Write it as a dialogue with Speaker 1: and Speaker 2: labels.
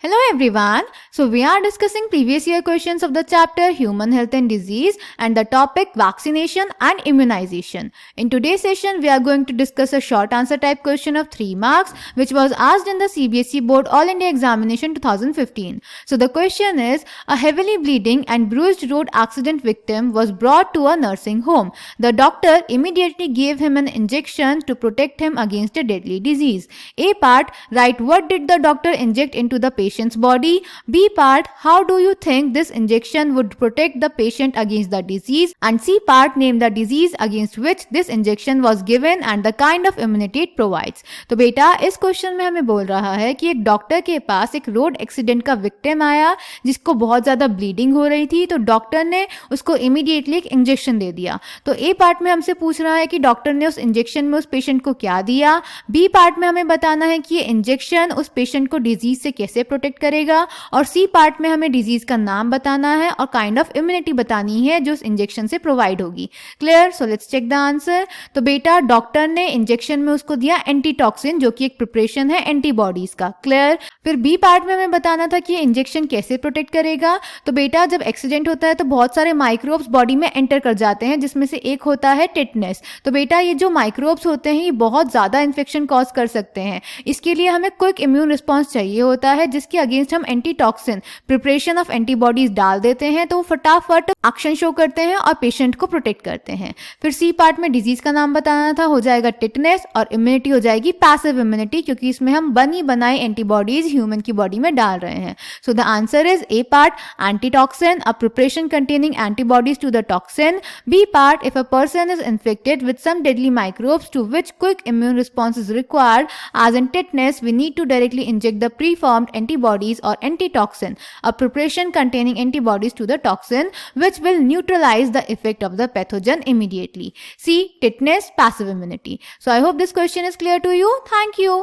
Speaker 1: Hello everyone. So we are discussing previous year questions of the chapter Human Health and Disease and the topic vaccination and immunization. In today's session we are going to discuss a short answer type question of 3 marks which was asked in the CBSE Board All India Examination 2015. So the question is, a heavily bleeding and bruised road accident victim was brought to a nursing home. The doctor immediately gave him an injection to protect him against a deadly disease. A part, write what did the doctor inject into the patient's body. B part, how do you think this injection would protect the patient against the disease? And C part, name the disease against which this injection was given and the kind of immunity it provides. तो बेटा इस question में हमें बोल रहा है कि एक डॉक्टर के पास एक रोड एक्सीडेंट का विक्टिम आया जिसको बहुत ज़्यादा ब्लीडिंग हो रही थी, तो डॉक्टर ने उसको इमीडिएटली एक इंजेक्शन दे दिया. तो ए पार्ट में हमसे पूछ रहा है कि डॉक्टर ने उस इंजेक्शन में उस पेशेंट को क्या दिया. बी पार्ट में हमें बताना है कि ये इंजेक्शन उस पेशेंट को डिजीज से कैसे प्रोटेक्ट करेगा. और सी पार्ट में हमें डिजीज का नाम बताना है और काइंड ऑफ इम्यूनिटी बतानी है जो उस इंजेक्शन से प्रोवाइड होगी. Clear? So let's check the answer. तो बेटा डॉक्टर ने इंजेक्शन में उसको दिया एंटीटॉक्सिन जो कि एक प्रिपरेशन है एंटीबॉडीज का. क्लियर? फिर बी पार्ट में हमें बताना था कि ये इंजेक्शन कैसे प्रोटेक्ट करेगा. तो बेटा जब एक्सीडेंट होता है तो बहुत सारे माइक्रोब्स बॉडी में एंटर कर जाते हैं जिसमें से एक होता है टिटनेस. तो बेटा ये जो माइक्रोब्स होते हैं ये बहुत ज़्यादा इन्फेक्शन कॉज कर सकते हैं. इसके लिए हमें क्विक इम्यून रिस्पॉन्स चाहिए होता है जिसके अगेंस्ट हम एंटीटॉक्सिन प्रिपरेशन ऑफ एंटीबॉडीज डाल देते हैं तो वो फटाफट एक्शन शो करते हैं और पेशेंट को प्रोटेक्ट करते हैं. फिर सी पार्ट में डिजीज का नाम बताना था, हो जाएगा टिटनेस, और इम्यूनिटी हो जाएगी पैसिव इम्यूनिटी क्योंकि इसमें हम बनी बनाई एंटीबॉडीज ह्यूमन की बॉडी में डाल रहे हैं. So the answer is a part antitoxin, a preparation containing antibodies to the toxin. B part, if a person is infected with some deadly microbes to which quick immune response is required, as in tetanus, we need to directly inject the preformed antibodies or antitoxin, a preparation containing antibodies to the toxin, which will neutralize the effect of the pathogen immediately. C, tetanus, passive immunity. So I hope this question is clear to you. Thank you.